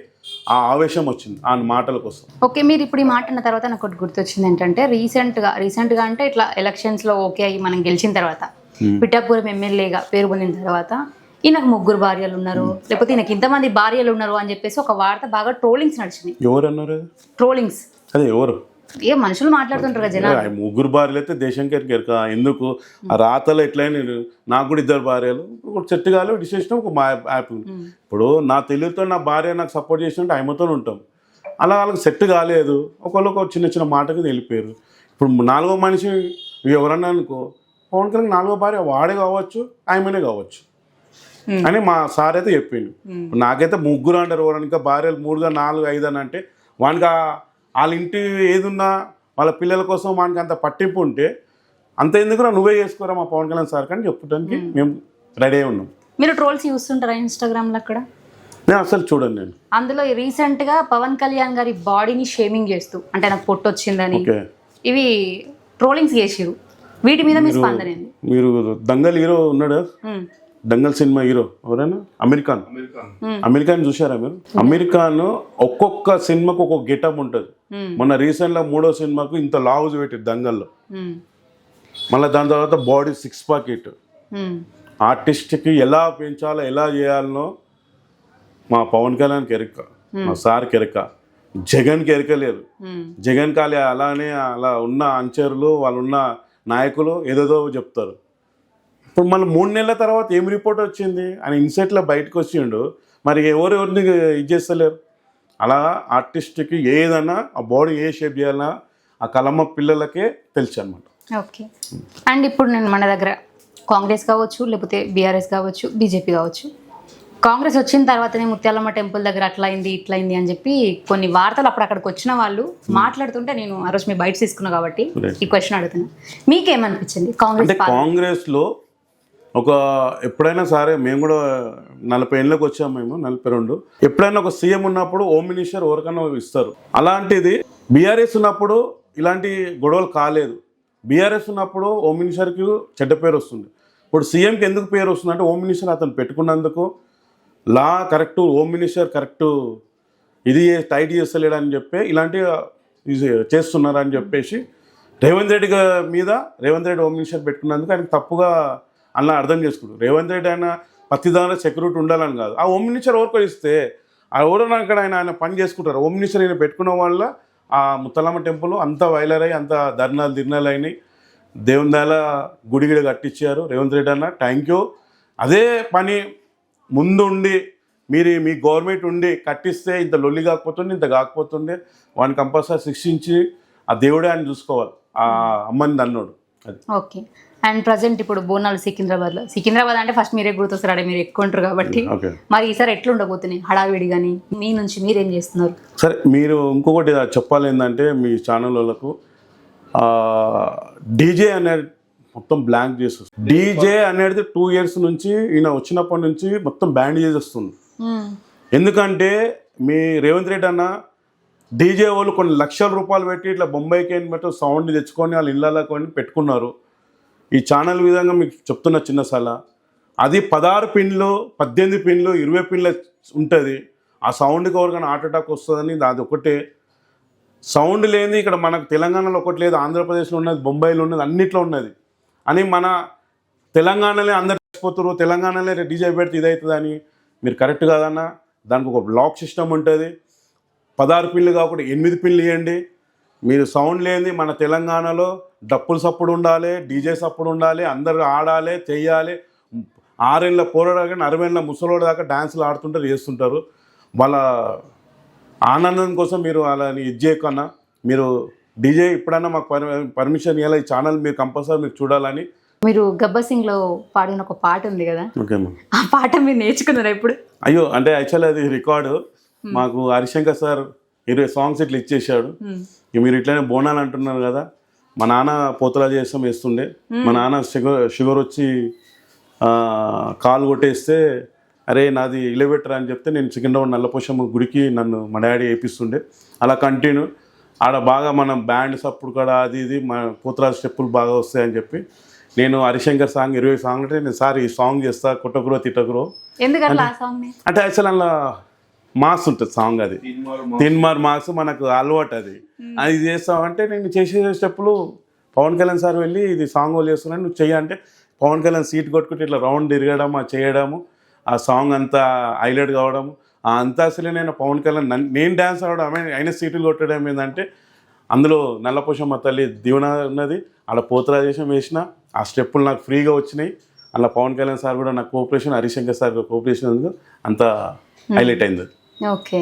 ఆ ఆవేశం వచ్చింది ఆ మాటల కోసం. ఓకే, మీరు ఇప్పుడు ఈ మాట అన్న తర్వాత నాకు ఒకటి గుర్తొచ్చింది ఏంటంటే రీసెంట్గా అంటే ఇట్లా ఎలక్షన్స్లో ఓకే అయ్యి మనం గెలిచిన తర్వాత పిఠాపురం ఎమ్మెల్యేగా పేరు పొందిన తర్వాత ఈయనకు 3 భార్యలు ఉన్నారు, లేకపోతే ఈయనకి ఇంతమంది భార్యలు ఉన్నారు అని చెప్పేసి ఒక వార్త బాగా ట్రోలింగ్స్ నడిచినాయి. ఎవరు అన్నారు ట్రోలింగ్స్? అదే ఎవరు మనుషులు మాట్లాడుతుంటారు కదా జనాలు. 3 భార్యలు అయితే దేశంకి ఎరక ఎందుకు ఆ రాతలు ఎట్లయినా నాకు కూడా 2 భార్యలు ఒక చెట్టు కాలు డిసిషన్ ఒక యాప్. ఇప్పుడు నా తెలివితో నా భార్య నాకు సపోర్ట్ చేసినట్టు ఆయమతో ఉంటాం. అలా వాళ్ళకి సెట్ కాలేదు, ఒకళ్ళొక చిన్న మాటకి వెళ్ళిపోయారు. ఇప్పుడు 4వ మనిషి ఎవరన్నా అనుకో, పవన్ కళ్యాణ్ 4వ భార్య వాడే కావచ్చు, ఆయమనే కావచ్చు అని మా సార్ అయితే చెప్పిండు. నాకైతే 3 అంటారు, ఎవరన్నా ఇంకా భార్యలు 3గా 4, 5 అని అంటే వానికి వాళ్ళ ఇంటి ఏదున్నా వాళ్ళ పిల్లల కోసం వానికి అంత పట్టింపు ఉంటే అంత ఎందుకురా నువ్వే చేసుకోరా మా పవన్ కళ్యాణ్ సార్ కానీ చెప్పడానికి మేము రెడీ అయి ఉన్నాం. మీరు ట్రోల్స్ చూస్తుంటారా ఇన్స్టాగ్రామ్లో? అక్కడ నేను అసలు చూడండి. నేను అందులో రీసెంట్గా పవన్ కళ్యాణ్ గారి బాడీని షేమింగ్ చేస్తూ, అంటే నాకు పొట్టు వచ్చిందని ఇవి ట్రోలింగ్స్ చేసిరు. వీటి మీద మీ స్పందన ఏంది? మీరు దంగల్ హీరో ఉన్నాడు, దంగల్ సినిమా హీరో ఎవరైనా అమెరికాన్ చూసారా మీరు? అమెరికాన్ ఒక్కొక్క సినిమాకు ఒక్కొక్క గెటప్ ఉంటుంది. మొన్న రీసెంట్ గా 3వ సినిమాకు ఇంత లావుజ్ పెట్టారు దంగల్లో. మళ్ళీ దాని తర్వాత బాడీ 6 ప్యాకెట్. ఆర్టిస్ట్కి ఎలా పెంచాలో ఎలా చేయాలనో మా పవన్ కళ్యాణ్కి ఎరక, మా సార్కి ఎరక, జగన్కి ఎరకలేదు. జగన్ కాలే అలానే అలా ఉన్న అంచరులు వాళ్ళు ఉన్న నాయకులు ఏదేదో చెప్తారు. ఇప్పుడు మళ్ళీ 3 నెలల తర్వాత ఏం రిపోర్ట్ వచ్చింది అని ఇన్సెట్లో బయటకు వచ్చిండు. మరి ఎవరిని ఇది చేస్తలేరు. అలా ఆర్టిస్ట్కి ఏదైనా ఆ బాడీ ఏ షేప్ చేయాలన్నా ఆ కలమ్మ పిల్లలకే తెలుసు అనమాట. ఓకే, అండ్ ఇప్పుడు నేను మన దగ్గర కాంగ్రెస్ కావచ్చు, లేకపోతే బీఆర్ఎస్ కావచ్చు, బీజేపీ కావచ్చు, కాంగ్రెస్ వచ్చిన తర్వాతనే ముత్యాలమ్మ టెంపుల్ దగ్గర అట్లయింది ఇట్లయింది అని చెప్పి కొన్ని వార్తలు అప్పుడు అక్కడికి వచ్చిన వాళ్ళు మాట్లాడుతుంటే నేను ఆ రోజు మీ బయట తీసుకున్నా కాబట్టి ఈ క్వశ్చన్ అడుగుతున్నా. మీకేమనిపించింది కాంగ్రెస్లో ఒక ఎప్పుడైనా సరే మేము కూడా 40 ఏళ్ళకి వచ్చాము, మేము 42. ఎప్పుడైనా ఒక సీఎం ఉన్నప్పుడు హోమ్ మినిస్టర్ ఎవరికైనా ఇస్తారు. అలాంటిది బీఆర్ఎస్ ఉన్నప్పుడు ఇలాంటి గొడవలు కాలేదు. బీఆర్ఎస్ ఉన్నప్పుడు హోమ్ మినిస్టర్కి చెడ్డ పేరు వస్తుంది. ఇప్పుడు సీఎంకి ఎందుకు పేరు వస్తుంది అంటే హోమ్ మినిస్టర్ అతను పెట్టుకున్నందుకు లా కరెక్టు, హోమ్ మినిస్టర్ కరెక్టు ఇది టైట్ చేస్తలేడని చెప్పి ఇలాంటివి చేస్తున్నారని చెప్పేసి రేవంత్ రెడ్డి మీద రేవంత్ రెడ్డి హోమ్ మినిస్టర్ పెట్టుకున్నందుకు ఆయనకు తప్పుగా అలా అర్థం చేసుకుంటారు. రేవంత్ రెడ్డి ఆయన ప్రతిదానిలో సెక్యూరిటీ ఉండాలని కాదు. ఆ హోమ్ మినిస్టర్ ఎవరికో ఇస్తే ఎవరో అక్కడ ఆయన పని చేసుకుంటారు. హోమ్ మినిస్టర్ ఆయన పెట్టుకున్న వల్ల ఆ ముత్తలమ్మ టెంపుల్ అంత వైలర్ అయ్యి అంత దిర్నాలు అయినాయి. దేవుని దాల గుడి కట్టించారు రేవంత్ రెడ్డి అన్న, థ్యాంక్ యూ. అదే పని ముందుండి మీరు మీ గవర్నమెంట్ ఉండి కట్టిస్తే ఇంత లొల్లి కాకపోతుండే, ఇంత కాకపోతుండే, వాడిని కంపల్సరీ శిక్షించి ఆ దేవుడే అని చూసుకోవాలి, ఆ అమ్మని అన్నాడు అది. ఓకే. అండ్ ప్రజెంట్ ఇప్పుడు బోనాలు సికింద్రాబాద్ అంటే ఫస్ట్ మీరే గుర్తొస్తారు, మీరు ఎక్కువ ఉంటారు కాబట్టి. ఓకే. మరి ఈసారి ఎట్లుండబోతున్నాయి హడావిడి కానీ, మీ నుంచి మీరేం చేస్తున్నారు? సరే, మీరు ఇంకొకటి చెప్పాలి ఏంటంటే మీ ఛానల్ వాళ్ళకు డీజే అనేది మొత్తం బ్లాంక్ చేస్తుంది. డీజే అనేది 2 years నుంచి ఈయన వచ్చినప్పటి నుంచి మొత్తం బ్యాండ్ చేసేస్తుంది. ఎందుకంటే మీ రేవంత్ రెడ్డి అన్న డీజే వాళ్ళు కొన్ని లక్షల రూపాయలు పెట్టి ఇట్లా బొంబాయికి బట్టి సౌండ్ తెచ్చుకొని వాళ్ళ ఇళ్ళలో కొని పెట్టుకున్నారు. ఈ ఛానల్ విధంగా మీకు చెప్తున్న చిన్న సలహా, అది 16 పిన్లు 18 పిన్లు 20 పిన్లు ఉంటుంది. ఆ సౌండ్కి ఎవరికైనా హార్ట్ అటాక్ వస్తుందని అది ఒకటే. సౌండ్ లేని ఇక్కడ మనకు తెలంగాణలో ఒకటి లేదు, ఆంధ్రప్రదేశ్లో ఉన్నది, బొంబాయిలో ఉన్నది, అన్నిట్లో ఉన్నది అని మన తెలంగాణలో అందరు చచ్చిపోతారు, తెలంగాణలో డీజే పెడితే ఇదవుతుంది అని మీరు కరెక్ట్ కాదన్న. దానికి ఒక బ్లాక్ సిస్టమ్ ఉంటుంది. 16 పిన్లు కాకుండా 8 పిన్లు ఇవ్వండి. మీరు సౌండ్ లేని మన తెలంగాణలో డప్పులు సప్పుడు ఉండాలి, డీజే సప్పుడు ఉండాలి, అందరూ ఆడాలి, చెయ్యాలి. 6 ఏళ్ళ పోరాడు కానీ 60 ఏళ్ళ ముసలోడు దాకా డ్యాన్సులు ఆడుతుంటారు, చేస్తుంటారు. వాళ్ళ ఆనందం కోసం మీరు వాళ్ళని ఇది చేయకన్నా మీరు డీజే ఇప్పుడన్నా మాకు పర్మిషన్ ఇవ్వాలి, ఈ ఛానల్ మీరు కంపల్సరీ మీరు చూడాలని. మీరు గబ్బర్ సింగ్ లో పాడిన ఒక పాట ఉంది కదా, ఓకే. ఆ పాట మీరు నేర్చుకున్నారా ఇప్పుడు? అయ్యో, అంటే యాక్చువల్లీ అది రికార్డు మాకు హరిశంకర్ సార్ 20 songs ఇట్లా ఇచ్చేసాడు. మీరు ఇట్లనే బోనాలు అంటున్నారు కదా, మా నాన్న పోతలా చేస్తాం వేస్తుండే. మా నాన్న షుగర్ వచ్చి కాలు కొట్టేస్తే అరే నాది ఇలబెట్టరా అని చెప్తే నేను సికింద్రాబాద్ నల్లపోషమ్మ గుడికి నన్ను మా డాడీ వేపిస్తుండే. అలా కంటిన్యూ ఆడ బాగా మనం బ్యాండ్ సప్పుడు కూడా అది ఇది మా పోతరాజు స్టెప్పులు బాగా వస్తాయని చెప్పి నేను హరిశంకర్ సాంగ్ 20 songs అంటే నేను సార్ ఈ సాంగ్ చేస్తా, కొట్టకురో తిట్టకురో. ఎందుకంటే ఆ సాంగ్ అంటే యాక్చువల్ అలా మాస్ ఉంటుంది సాంగ్, అది తిన్మార్ మాస్ మనకు అలవాటు. అది చేస్తామంటే నేను చేసే స్టెప్పులు పవన్ కళ్యాణ్ సార్ వెళ్ళి ఇది సాంగ్ వాళ్ళు చేస్తున్నాను నువ్వు చెయ్యంటే పవన్ కళ్యాణ్ సీట్ కొట్టుకుంటే ఇట్లా రౌండ్ తిరగడం, ఆ చేయడము, ఆ సాంగ్ అంతా హైలైట్ కావడము, ఆ అంతా అసలే నేను పవన్ కళ్యాణ్ నేను డ్యాన్స్ ఆడడం అయినా సీట్లు కొట్టడం ఏంటంటే అందులో నల్లపోషమ్మ తల్లి దీవెన ఉన్నది, ఆడ పోతరాజేశం వేసిన ఆ స్టెప్పులు నాకు ఫ్రీగా వచ్చినాయి. అలా పవన్ కళ్యాణ్ సార్ కూడా నాకు కోఆపరేషన్, హరిశంకర్ సార్ కోఆపరేషన్ అంత హైలైట్ అయింది. ఓకే.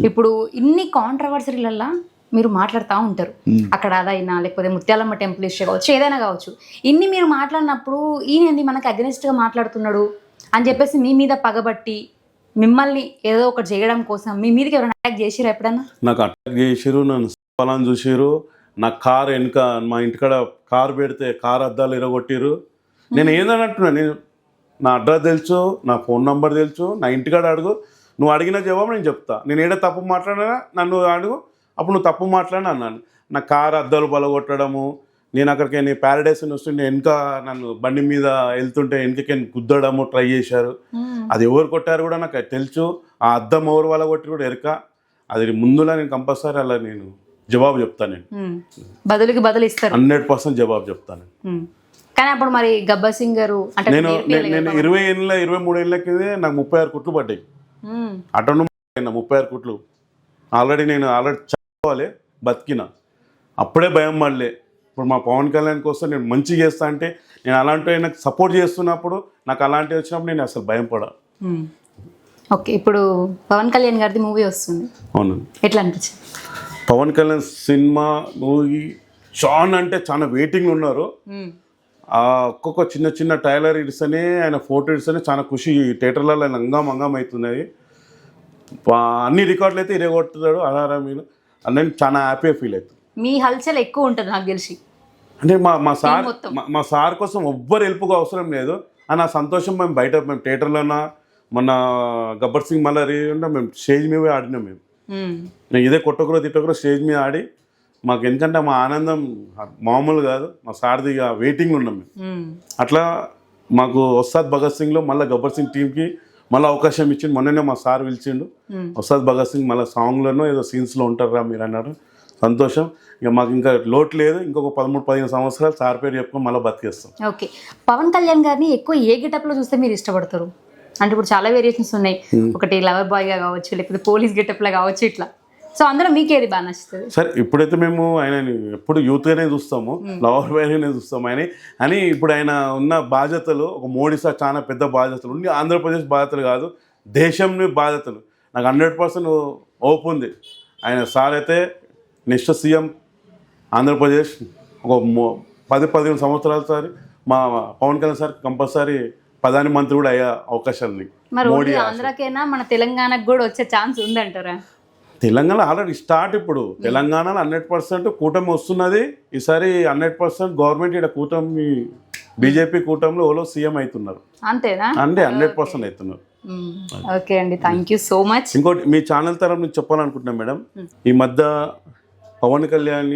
ఇప్పుడు ఇన్ని కాంట్రవర్సరీలల్లా మీరు మాట్లాడుతూ ఉంటారు, అక్కడ అదైనా లేకపోతే ముత్యాలమ్మ టెంపుల్ ఇష్యూ కావచ్చు, ఏదైనా కావచ్చు. ఇన్ని మీరు మాట్లాడినప్పుడు ఈయనండి మనకు అగెనిస్ట్గా మాట్లాడుతున్నాడు అని చెప్పేసి మీ మీద పగబట్టి మిమ్మల్ని ఏదో ఒకటి చేయడం కోసం మీ మీదకి ఎవరైనా అటాక్ చేసిరా ఎప్పుడన్నా? నాకు అటాక్ చేసిరు, నన్ను పొలాన్ని చూసిరు, నా కార్ వెనుక మా ఇంటికాడ కారు పెడితే కారు అద్దాలు ఇరగొట్టిరు. నేను ఏందని అంటున్నా, నేను నా అడ్రస్ తెలుసు, నా ఫోన్ నెంబర్ తెలుసు, నా ఇంటికాడ అడుగు, నువ్వు అడిగిన జవాబు నేను చెప్తా. నేను ఏదో తప్పు మాట్లాడినా నన్ను అడుగు, అప్పుడు నువ్వు తప్పు మాట్లాడినా అన్నాను. నా కారు అద్దాలు బలగొట్టడము, నేను అక్కడికి నేను ప్యారడైస్ వస్తుంటే వెనుక నన్ను బండి మీద వెళ్తుంటే వెనుకకి గుద్దడము ట్రై చేశారు. అది ఎవరు కొట్టారు కూడా నాకు తెలుసు, ఆ అద్దం ఎవరు వాళ్ళ కొట్టి కూడా ఎరక. అది ముందులా నేను కంపల్సరీ అలా నేను జవాబు చెప్తాను. నేను బదులుకి బదులు ఇస్తారు, 100% జవాబు చెప్తాను. కానీ అప్పుడు మరి గబ్బర్ సింగ్ గారు అంటే నేను 20 ఏళ్ళ 23 ఏళ్ళ కిందే నాకు 36 కుట్లు పడ్డాయి. అటను 36 కుట్లు ఆల్రెడీ చదువుకోవాలి బతికిన, అప్పుడే భయం పడలే. ఇప్పుడు మా పవన్ కళ్యాణ్ కోసం నేను మంచిగా చేస్తా అంటే నేను అలాంటివి నాకు సపోర్ట్ చేస్తున్నప్పుడు నాకు అలాంటివి వచ్చినప్పుడు నేను అసలు భయం పడా. ఓకే. ఇప్పుడు పవన్ కళ్యాణ్ గారిది మూవీ వస్తుంది, అవును, ఎట్లా అనిపించింది? పవన్ కళ్యాణ్ సినిమా మూవీ చాలా అంటే చాలా వెయిటింగ్లు ఉన్నారు. ఆ ఒక్కొక్క చిన్న చిన్న ట్రైలర్ ఇడిస్తేనే ఆయన ఫోటో ఇడిస్తేనే చాలా ఖుషి, థియేటర్లలో ఆయన అంగం అవుతున్నాయి. అన్ని రికార్డులు అయితే ఇరగొట్టుతాడు ఆధారం మీద, నేను చాలా హ్యాపీగా ఫీల్ అవుతుంది. మీ హల్చల్ ఎక్కువ ఉంటుంది నాకు తెలిసి. అంటే మా సార్ కోసం ఎవ్వరు హెల్ప్గా అవసరం లేదు. అని ఆ సంతోషం మేము థియేటర్లోనా మొన్న గబ్బర్ సింగ్ మళ్ళీ మేము స్టేజ్ మీద ఆడినాం. మేము ఇదే కొట్టకురో తిట్టకురో స్టేజ్ మీద ఆడి మాకు ఎందుకంటే మా ఆనందం మామూలు కాదు. మా సార్ది ఇక వెయిటింగ్ ఉన్నాం మేము. అట్లా మాకు ఉస్తాద్ భగత్ సింగ్లో మళ్ళీ గబ్బర్ సింగ్ టీంకి మళ్ళీ అవకాశం ఇచ్చిండు. మొన్ననే మా సార్ పిలిచిండు, ఉస్తాద్ భగత్ సింగ్ మళ్ళీ సాంగ్లోనో ఏదో సీన్స్లో ఉంటారా మీరు అన్నారు. సంతోషం. ఇక మాకు ఇంకా లోటు లేదు, ఇంకొక 13-15 సంవత్సరాలు సార్ పేరు చెప్పుకొని మళ్ళీ బతికేస్తాం. ఓకే. పవన్ కళ్యాణ్ గారిని ఎక్కువ ఏ గెటప్లో చూస్తే మీరు ఇష్టపడతారు? అంటే ఇప్పుడు చాలా వేరియేషన్స్ ఉన్నాయి, ఒకటి లవర్ బాయ్గా కావచ్చు, లేకపోతే పోలీస్ గెటప్లో కావచ్చు, ఇట్లా సో అందులో మీకు ఏది బాగా నచ్చుతుంది? సరే ఇప్పుడైతే మేము ఆయన ఎప్పుడు యూత్గానే చూస్తాము, లవర్ బాయ్గానే చూస్తాము ఆయన. అని ఇప్పుడు ఆయన ఉన్న బాధ్యతలు ఒక మోడీ సార్ చాలా పెద్ద బాధ్యతలు ఉండి, ఆంధ్రప్రదేశ్ బాధ్యతలు కాదు దేశంని బాధ్యతలు. నాకు 100% ఓపు ఉంది. ఆయన సార్ అయితే నెక్స్ట్ సీఎం ఆంధ్రప్రదేశ్ ఒక 10-15 సంవత్సరాల సారి మా పవన్ కళ్యాణ్ సార్ కంపల్సరీ ప్రధాని మంత్రి కూడా అయ్యే అవకాశాలు ఉన్నాయి. మరి ఓన్లీ ఆంధ్రాకైనా మన తెలంగాణకు కూడా వచ్చే ఛాన్స్ ఉందంటారా? Telangana already start. ఇప్పుడు తెలంగాణలో 100% కూటమి వస్తున్నది. ఈసారి 100% గవర్నమెంట్ ఇక్కడ కూటమి బీజేపీ కూటమిలో ఓలో సీఎం అవుతున్నారు. అంతేనా? అంటే 100% అవుతున్నారు. ఓకే అండి, థ్యాంక్ యూ సో మచ్. ఇంకోటి మీ ఛానల్ తరఫు నుంచి చెప్పాలనుకుంటున్నాం మేడం, ఈ మధ్య పవన్ కళ్యాణ్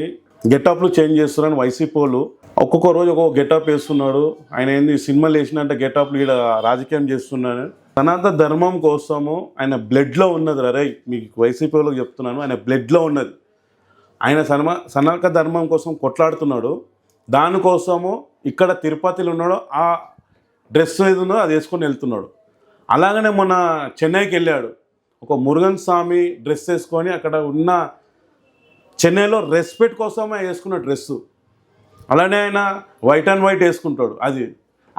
గెటప్లు చేంజ్ చేస్తున్నారని వైసీపీ వాళ్ళు ఒక్కొక్క రోజు ఒక్కొక్క గెటప్ వేస్తున్నాడు. ఆయన ఏంది సినిమాలు వేసినంటే గెటప్లు ఇక్కడ రాజకీయం చేస్తున్నాడు. సనాతన ధర్మం కోసము ఆయన బ్లడ్లో ఉన్నది. రై మీకు వైసీపీ వాళ్ళకి చెప్తున్నాను, ఆయన బ్లడ్లో ఉన్నది. ఆయన సనాతన ధర్మం కోసం కొట్లాడుతున్నాడు. దానికోసము ఇక్కడ తిరుపతిలో ఉన్నాడు, ఆ డ్రెస్ ఏది ఉన్నదో అది వేసుకొని వెళ్తున్నాడు. అలాగనే మొన్న చెన్నైకి వెళ్ళాడు, ఒక మురుగన్ స్వామి డ్రెస్ వేసుకొని అక్కడ ఉన్న చెన్నైలో రెస్పెక్ట్ కోసమే వేసుకున్న డ్రెస్సు. అలానే ఆయన వైట్ అండ్ వైట్ వేసుకుంటాడు.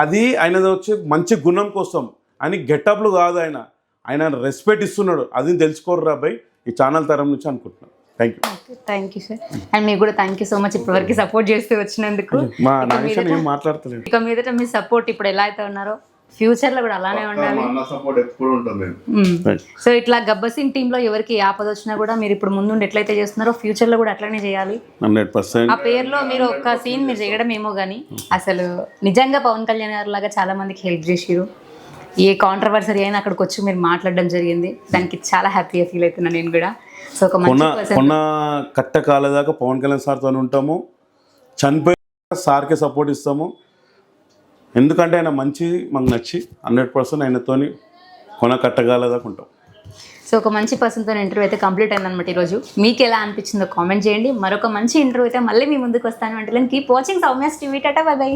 అది ఆయనది వచ్చి మంచి గుణం కోసం అని గెటప్లు కాదు. ఆయన రెస్పెక్ట్ ఇస్తున్నాడు. అది తెలుసుకోరు రాబాయ్ ఈ ఛానల్ తరం నుంచి అనుకుంటున్నాను. Thank you sir. అండ్ మీకు కూడా థ్యాంక్ యూ సో మచ్ ఇప్పటివరకు సపోర్ట్ చేస్తూ వచ్చినందుకు. మా నాగేశ్వర ఏం మాట్లాడతలేదు. ఇక మీదట మీ సపోర్ట్ ఇప్పుడు ఎలా అయితే ఉన్నారో ఫ్యూచర్ లో కూడా అలానే ఉండాలి. సో ఇట్లా గబ్బర్ సింగ్ టీమ్ లో ఎవరికి ఆపద వచ్చినా కూడా మీరు ఇప్పుడు ముందు ఎట్లయితే చేస్తున్నారో ఫ్యూచర్ లో కూడా అట్లనే చేయాలి. 100%. ఆ పేరులో మీరు ఒక్క సీన్ మీరు చేయడం ఏమో కానీ అసలు నిజంగా పవన్ కళ్యాణ్ గారు లాగా చాలా మందికి హెల్ప్ చేసిరు. ఏ కాంట్రవర్సరీ అయినా అక్కడికి వచ్చి మీరు మాట్లాడడం జరిగింది. దానికి చాలా హ్యాపీగా ఫీల్ అవుతున్నాను నేను కూడా. సో ఒక కొన్న కట్ట కాలేదాకా పవన్ కళ్యాణ్ సార్తో ఉంటాము, చనిపోయి సార్కే సపోర్ట్ ఇస్తాము. ఎందుకంటే ఆయన మంచి మాకు నచ్చి 100% ఆయనతోని కొన కట్టగాలేదాకా ఉంటాం. సో ఒక మంచి పర్సన్తో ఇంటర్వ్యూ అయితే కంప్లీట్ అయిందనమాట ఈరోజు. మీకు ఎలా అనిపించిందో కామెంట్ చేయండి. మరొక మంచి ఇంటర్వ్యూ అయితే మళ్ళీ మీ ముందుకు వస్తాను. అంటే keep watching Soumya's TV. Tata, by by.